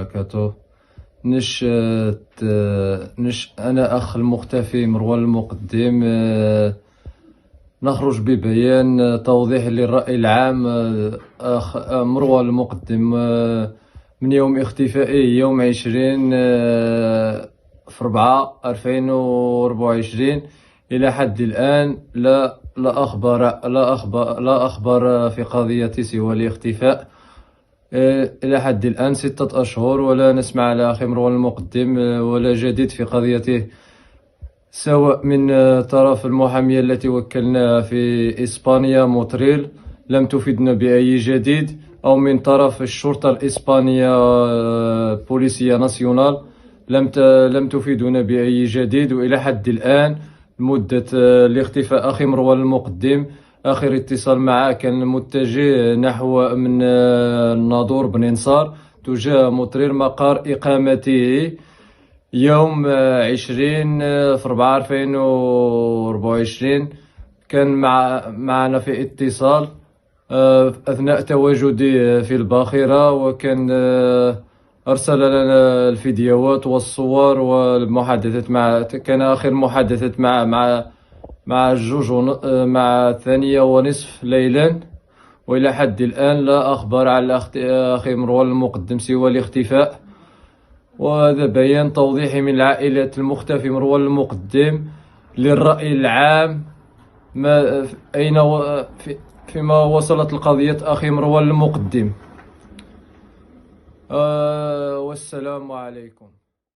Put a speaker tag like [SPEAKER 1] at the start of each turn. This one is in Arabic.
[SPEAKER 1] وبركاته. أنا أخ المختفي مروان المقدم، نخرج ببيان توضيح للرأي العام. أخ مروان المقدم، من يوم اختفائه يوم 20 في 4/2024 إلى حد الآن لا أخبار في قضية سوى الاختفاء. إلى حد الآن 6 أشهر ولا نسمع على أخي مروان المقدم ولا جديد في قضيته، سواء من طرف المحامية التي وكلناها في إسبانيا موتريل لم تفيدنا بأي جديد، أو من طرف الشرطة الإسبانية بوليسية ناسيونال لم تفيدنا بأي جديد. وإلى حد الآن مدة الاختفاء أخي مروان المقدم، آخر اتصال معه كان متجه نحو من الناظور بن نصار تجاه مطرير مقر إقامته يوم 20/4/2024. كان معنا في اتصال أثناء تواجدي في الباخرة، وكان أرسل لنا الفيديوهات والصور والمحادثات مع، كان آخر محادثة مع 2:30 ليلا. وإلى حد الآن لا أخبار على أخي مروان المقدم سوى الاختفاء. وهذا بيان توضيحي من عائلة المختفي مروان المقدم للرأي العام فيما وصلت القضية أخي مروان المقدم. والسلام عليكم.